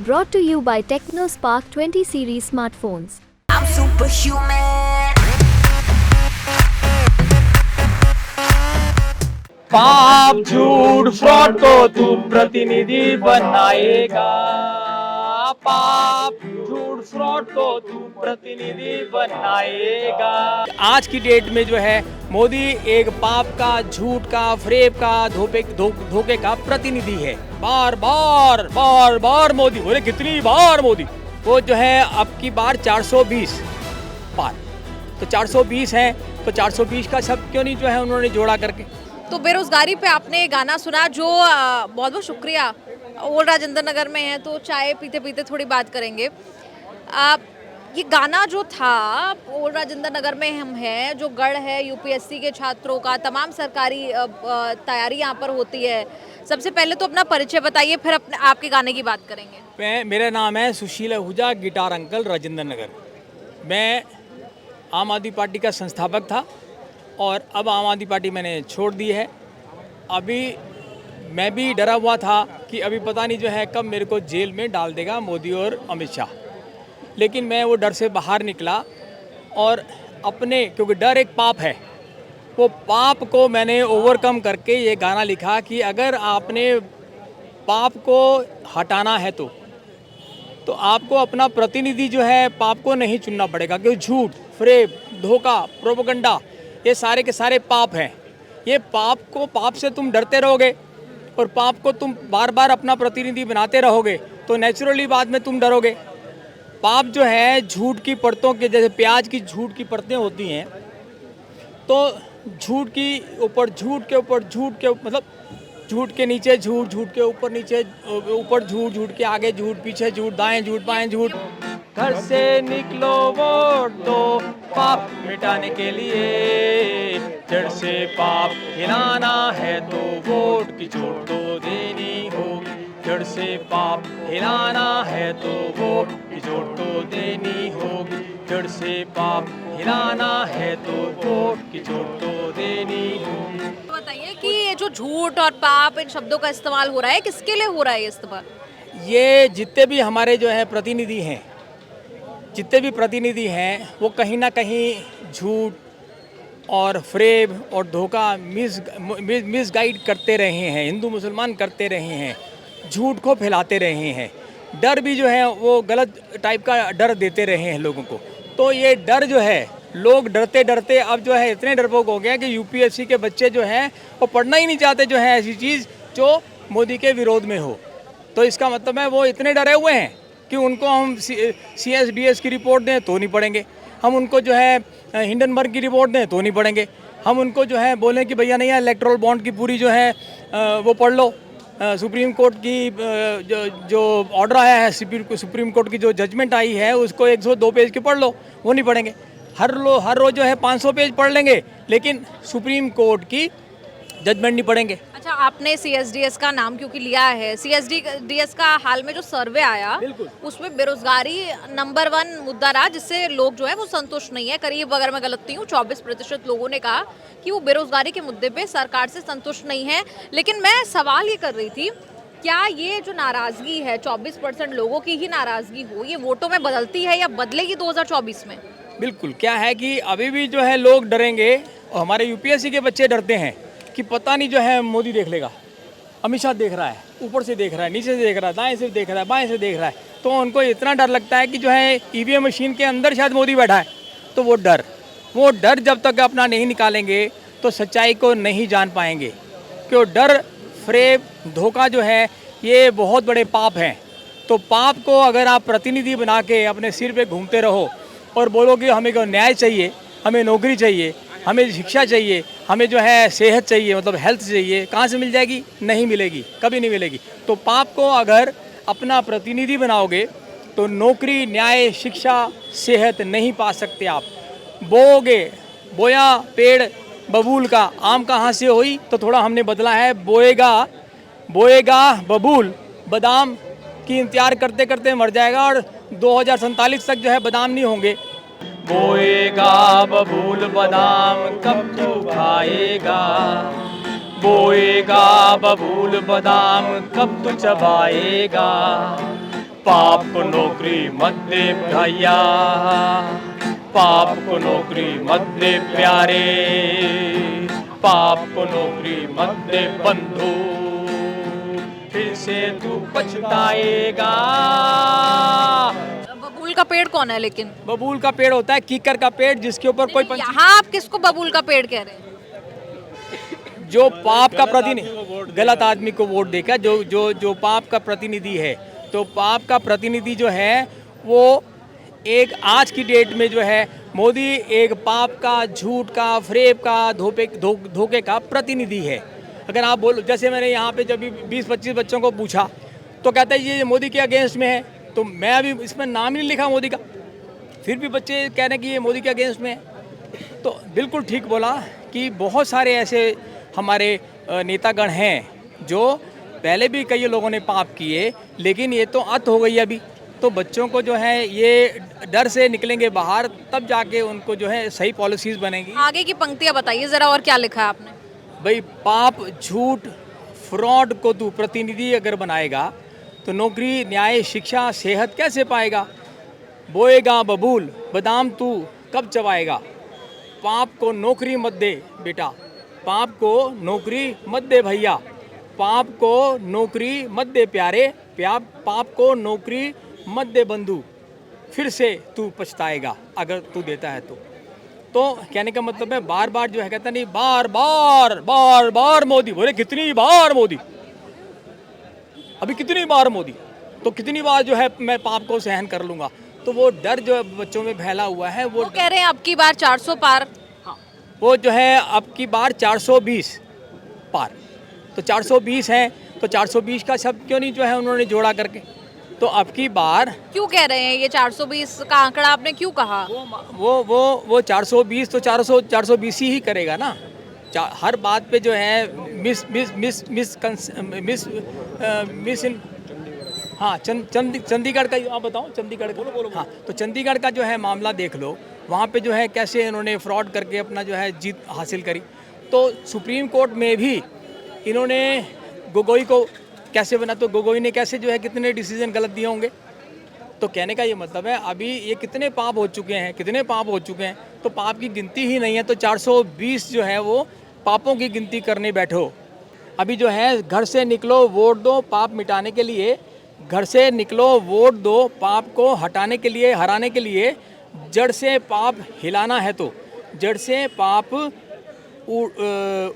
Brought to you by TechnoSpark 20 series smartphones. I'm superhuman. पाप झूठ fraud को तू प्रतिनिधि बनाएगा। पाप झूठ फ्रॉड को तू प्रतिनिधि बनाएगा। आज की डेट में जो है मोदी एक पाप का, झूठ का, फ्रेब का, धोखे का प्रतिनिधि है। बार बार मोदी बोले, कितनी बार मोदी, वो जो है अब की बार 420 पार, तो 420 है, तो 420 का शब्द क्यों नहीं जो है उन्होंने जोड़ा करके। तो बेरोजगारी पे आपने गाना सुना जो बहुत बहुत शुक्रिया। ओल्ड राजेंद्र नगर में है तो चाय पीते पीते थोड़ी बात करेंगे। ये गाना जो था, ओल्ड राजेंद्र नगर में हम हैं, जो गढ़ है यूपीएससी के छात्रों का, तमाम सरकारी तैयारी यहाँ पर होती है। सबसे पहले तो अपना परिचय बताइए, फिर अपने आपके गाने की बात करेंगे। मेरा नाम है सुशील आहूजा, गिटार अंकल, राजेंद्र नगर। मैं आम आदमी पार्टी का संस्थापक था और अब आम आदमी पार्टी मैंने छोड़ दी है। अभी मैं भी डरा हुआ था कि अभी पता नहीं जो है कब मेरे को जेल में डाल देगा मोदी और अमित शाह, लेकिन मैं वो डर से बाहर निकला और अपने, क्योंकि डर एक पाप है, वो पाप को मैंने ओवरकम करके ये गाना लिखा कि अगर आपने पाप को हटाना है तो आपको अपना प्रतिनिधि जो है पाप को नहीं चुनना पड़ेगा, क्योंकि झूठ, फ्रेब, धोखा, प्रोपेगेंडा, ये सारे के सारे पाप हैं। ये पाप से तुम डरते रहोगे और पाप को तुम बार बार अपना प्रतिनिधि बनाते रहोगे तो नेचुरली बाद में तुम डरोगे। पाप जो है झूठ की परतों के, जैसे प्याज की झूठ की परतें होती हैं, तो झूठ की ऊपर झूठ के ऊपर झूठ के, मतलब झूठ के नीचे झूठ, झूठ के ऊपर नीचे, ऊपर झूठ, झूठ के आगे झूठ, पीछे झूठ, दाएं झूठ, बाएं झूठ। घर से निकलो वोट दो पाप मिटाने के लिए, जड़ से पाप हिलाना है तो वोट की चोट तो देनी होगी। जड़ से पाप हिलाना है तो वोट की चोट तो देनी होगी। जड़ से पाप हिलाना है तो वोट की चोट तो देनी होगी। बताइए कि ये जो झूठ और पाप, इन शब्दों का इस्तेमाल हो रहा है, किसके लिए हो रहा है ये इस्तेमाल? ये जितने भी हमारे जो है प्रतिनिधि हैं, जितने भी प्रतिनिधि हैं, वो कहीं ना कहीं झूठ और फ्रेब और धोखा मिसगाइड करते रहे हैं, हिंदू मुसलमान करते रहे हैं, झूठ को फैलाते रहे हैं। डर भी जो है वो गलत टाइप का डर देते रहे हैं लोगों को। तो ये डर जो है, लोग डरते डरते अब जो है इतने डरपोक हो गए कि यूपीएससी के बच्चे जो हैं वो पढ़ना ही नहीं चाहते जो है ऐसी चीज़ जो मोदी के विरोध में हो। तो इसका मतलब है वो इतने डरे हुए हैं कि उनको हम CSDS की रिपोर्ट दें तो नहीं पढ़ेंगे, हम उनको जो है हिंडनबर्ग की रिपोर्ट दें तो नहीं पढ़ेंगे, हम उनको जो है बोलें कि भैया नहीं है इलेक्ट्रल बॉन्ड की पूरी जो है वो पढ़ लो, सुप्रीम कोर्ट की जो ऑर्डर आया है, सुप्रीम कोर्ट की जो जजमेंट आई है उसको 102 पेज की पढ़ लो, वो नहीं पढ़ेंगे। हर रोज जो है 500 पेज पढ़ लेंगे, लेकिन सुप्रीम कोर्ट की जजमेंट नहीं पढ़ेंगे। अच्छा, आपने CSDS का नाम क्योंकि लिया है, CSDS का हाल में जो सर्वे आया उसमें बेरोजगारी नंबर 1 मुद्दा रहा, जिससे लोग जो है वो संतुष्ट नहीं है। करीब, अगर मैं गलत नहीं हूँ, 24% लोगों ने कहा कि वो बेरोजगारी के मुद्दे पे सरकार से संतुष्ट नहीं है। लेकिन मैं सवाल ये कर रही थी, क्या ये जो नाराजगी है 24% लोगों की ही नाराजगी हो, ये वोटों में बदलती है या बदलेगी 2024 में? बिल्कुल, क्या है कि अभी भी जो है लोग डरेंगे और हमारे यूपीएससी के बच्चे डरते हैं कि पता नहीं जो है मोदी देख लेगा, अमित शाह देख रहा है, ऊपर से देख रहा है, नीचे से देख रहा है, दाएं से देख रहा है, बाएं से देख रहा है, तो उनको इतना डर लगता है कि जो है ईवीएम मशीन के अंदर शायद मोदी बैठा है। तो वो डर जब तक अपना नहीं निकालेंगे तो सच्चाई को नहीं जान पाएंगे। क्यों? डर, फ्रेब, धोखा जो है ये बहुत बड़े पाप हैं। तो पाप को अगर आप प्रतिनिधि बना के अपने सिर पे घूमते रहो और बोलोगे हमें को न्याय चाहिए, हमें नौकरी चाहिए, हमें शिक्षा चाहिए, हमें जो है सेहत चाहिए, मतलब हेल्थ चाहिए, कहाँ से मिल जाएगी? नहीं मिलेगी, कभी नहीं मिलेगी। तो पाप को अगर अपना प्रतिनिधि बनाओगे तो नौकरी, न्याय, शिक्षा, सेहत नहीं पा सकते आप। बोया पेड़ बबूल का, आम कहाँ से हुई? तो थोड़ा हमने बदला है, बोएगा बबूल, बादाम की इंतजार करते करते मर जाएगा और 2047 तक जो है बादाम नहीं होंगे। बोएगा बबूल बादाम कब तू खाएगा, बोएगा बबूल बादाम कब तू चबाएगा। पाप को नौकरी मत दे भैया, पाप को नौकरी मत दे प्यारे, पाप को नौकरी मत दे बंधु, फिर से तू पछताएगा। बबूल का पेड़ कौन है लेकिन? बबूल का पेड़ होता है कीकर का पेड़, जिसके ऊपर कोई पंछी, यहाँ आप किसको बबूल का पेड़ कह रहे हैं? जो पाप का प्रतिनिधि, गलत आदमी को वोट देकर जो पाप का प्रतिनिधि है, तो पाप का प्रतिनिधि जो है वो एक आज की डेट में जो है मोदी एक पाप का, झूठ का, फ्रेब का, धोखे का प्रतिनिधि है। अगर आप बोलो, जैसे मैंने यहाँ पे जब 20-25 बच्चों को पूछा तो कहते हैं ये मोदी के अगेंस्ट में है, तो मैं अभी इसमें नाम ही नहीं लिखा मोदी का, फिर भी बच्चे कह रहे हैं कि ये मोदी के अगेंस्ट में है। तो बिल्कुल ठीक बोला कि बहुत सारे ऐसे हमारे नेतागण हैं जो पहले भी कई लोगों ने पाप किए, लेकिन ये तो अत हो गई अभी। तो बच्चों को जो है ये डर से निकलेंगे बाहर, तब जाके उनको जो है सही पॉलिसीज़ बनेंगी। आगे की पंक्तियाँ बताइए ज़रा, और क्या लिखा है आपने? भाई पाप, झूठ, फ्रॉड को तू प्रतिनिधि अगर बनाएगा तो नौकरी, न्याय, शिक्षा, सेहत कैसे पाएगा? बोएगा बबूल बादाम तू कब चबाएगा? पाप को नौकरी मत दे बेटा, पाप को नौकरी मत दे भैया, पाप को नौकरी मत दे प्यारे, पाप को नौकरी मत दे बंधु, फिर से तू पछताएगा अगर तू देता है तो कहने का मतलब है बार बार जो है कहता नहीं, बार बार बार बार मोदी। बोले कितनी बार मोदी, अभी कितनी बार मोदी, तो कितनी बार जो है मैं पाप को सहन कर लूँगा। तो वो डर जो बच्चों में फैला हुआ है वो कह रहे हैं अब की बार 400 पार। वो जो है अब की बार 420 पार, तो 420 है तो 420 का शब्द क्यों नहीं जो है उन्होंने जोड़ा करके, तो अब की बार क्यों कह रहे हैं ये 420 का आंकड़ा आपने क्यों कहा? वो 420 तो 420 ही करेगा ना। हर बात पे जो है मिस हाँ चंडीगढ़ का आप बताओ, चंडीगढ़ का बोलो। हाँ, तो चंडीगढ़ का जो है मामला देख लो, वहाँ पे जो है कैसे इन्होंने फ्रॉड करके अपना जो है जीत हासिल करी। तो सुप्रीम कोर्ट में भी इन्होंने गोगोई को कैसे बना, तो गोगोई ने कैसे जो है कितने डिसीजन गलत दिए होंगे। तो कहने का ये मतलब है अभी ये कितने पाप हो चुके हैं, तो पाप की गिनती ही नहीं है। तो 420 जो है वो पापों की गिनती करने बैठो। अभी जो है घर से निकलो वोट दो पाप मिटाने के लिए, घर से निकलो वोट दो पाप को हटाने के लिए, हराने के लिए। जड़ से पाप हिलाना है तो, जड़ से पाप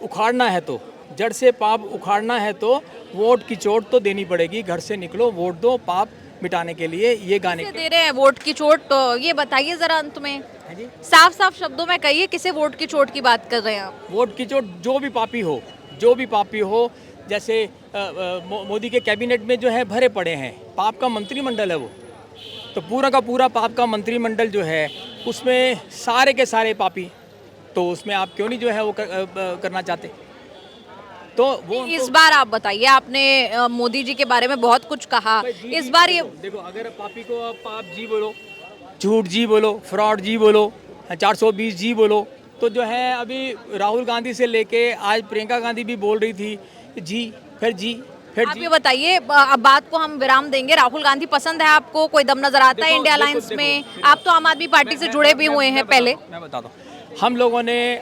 उखाड़ना है तो, जड़ से पाप उखाड़ना है तो वोट की चोट तो देनी पड़ेगी। घर से निकलो वोट दो पाप मिटाने के लिए, ये गाने दे रहे हैं वोट की चोट। तो ये बताइए जरा अंत में साफ साफ शब्दों में कहिए किसे वोट की चोट की बात कर रहे हैं आप? वोट की चोट जो भी पापी हो, जैसे मोदी के कैबिनेट में जो है भरे पड़े हैं, पाप का मंत्रिमंडल है वो, तो पूरा का पूरा पाप का मंत्रिमंडल जो है उसमें सारे के सारे पापी, तो उसमें आप क्यों नहीं जो है वो करना चाहते? तो वो इस बार आप बताइए, आपने मोदी जी के बारे में बहुत कुछ कहा, इस बार ये देखो, अगर पापी को आप पाप जी बोलो, झूठ जी बोलो, फ्रॉड जी बोलो, 420 जी बोलो, तो जो है अभी राहुल गांधी से लेके आज प्रियंका गांधी भी बोल रही थी जी, फिर जी, फिर आप जी। ये बताइए, अब बात को हम विराम देंगे। राहुल गांधी पसंद है आपको? कोई दम नजर आता है इंडिया अलायंस में? आप तो आम आदमी पार्टी से जुड़े भी हुए हैं पहले। मैं बताता हूँ, हम लोगों ने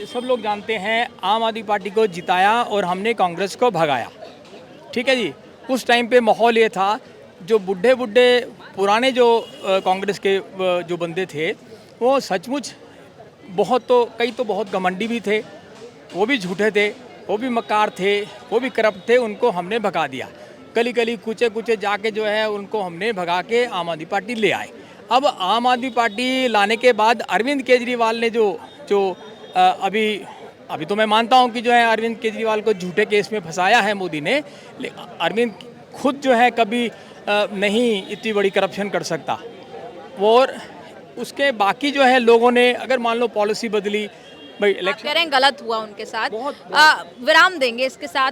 सब लोग जानते हैं आम आदमी पार्टी को जिताया और हमने कांग्रेस को भगाया, ठीक है जी। उस टाइम पे माहौल ये था, जो बुढ़े पुराने जो कांग्रेस के जो बंदे थे वो सचमुच कई तो बहुत घमंडी भी थे, वो भी झूठे थे, वो भी मक्कार थे, वो भी करप्ट थे, उनको हमने भगा दिया। गली गली कूचे जाके जो है उनको हमने भगा के आम आदमी पार्टी ले आए। अब आम आदमी पार्टी लाने के बाद अरविंद केजरीवाल ने जो अभी तो मैं मानता हूं कि जो है अरविंद केजरीवाल को झूठे केस में फंसाया है मोदी ने, अरविंद खुद जो है कभी नहीं इतनी बड़ी करप्शन कर सकता। और उसके बाकी जो है लोगों ने अगर मान लो पॉलिसी बदली, भाई आप कह रहे हैं गलत हुआ उनके साथ, विराम देंगे इसके साथ।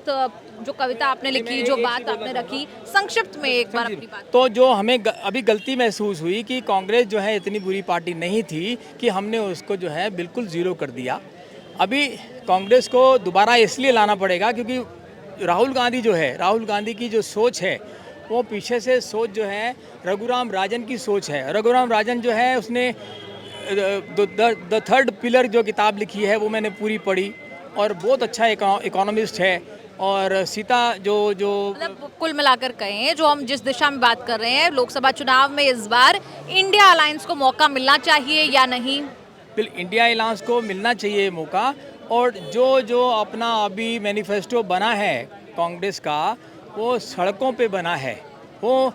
जो कविता आपने लिखी, जो बात आपने रखी, संक्षिप्त में एक बार अपनी बात। तो जो हमें अभी गलती महसूस हुई कि कांग्रेस जो है इतनी बुरी पार्टी नहीं थी कि हमने उसको जो है बिल्कुल ज़ीरो कर दिया। अभी कांग्रेस को दोबारा इसलिए लाना पड़ेगा क्योंकि राहुल गांधी जो है, राहुल गांधी की जो सोच है वो पीछे से सोच जो है रघुराम राजन की सोच है। रघुराम राजन जो है उसने द थर्ड पिलर जो किताब लिखी है वो मैंने पूरी पढ़ी और बहुत अच्छा इकोनॉमिस्ट है। और सीता जो मतलब कुल मिलाकर कहें, जो हम जिस दिशा में बात कर रहे हैं, लोकसभा चुनाव में इस बार इंडिया अलायंस को मौका मिलना चाहिए या नहीं? इंडिया अलायंस को मिलना चाहिए मौका। और जो अपना अभी मैनिफेस्टो बना है कांग्रेस का, वो सड़कों पे बना है, वो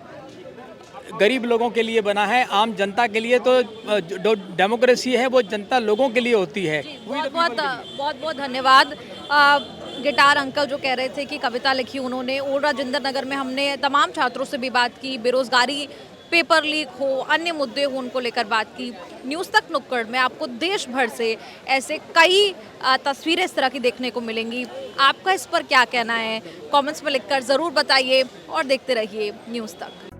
गरीब लोगों के लिए बना है, आम जनता के लिए। तो जो डेमोक्रेसी है वो जनता लोगों के लिए होती है। बहुत धन्यवाद। गिटार अंकल जो कह रहे थे कि कविता लिखी उन्होंने, और राजेंद्र नगर में हमने तमाम छात्रों से भी बात की, बेरोजगारी, पेपर लीक हो, अन्य मुद्दे हो, उनको लेकर बात की। न्यूज़ तक नुक्कड़ में आपको देश भर से ऐसे कई तस्वीरें इस तरह की देखने को मिलेंगी। आपका इस पर क्या कहना है? कमेंट्स में लिखकर ज़रूर बताइए और देखते रहिए न्यूज़ तक।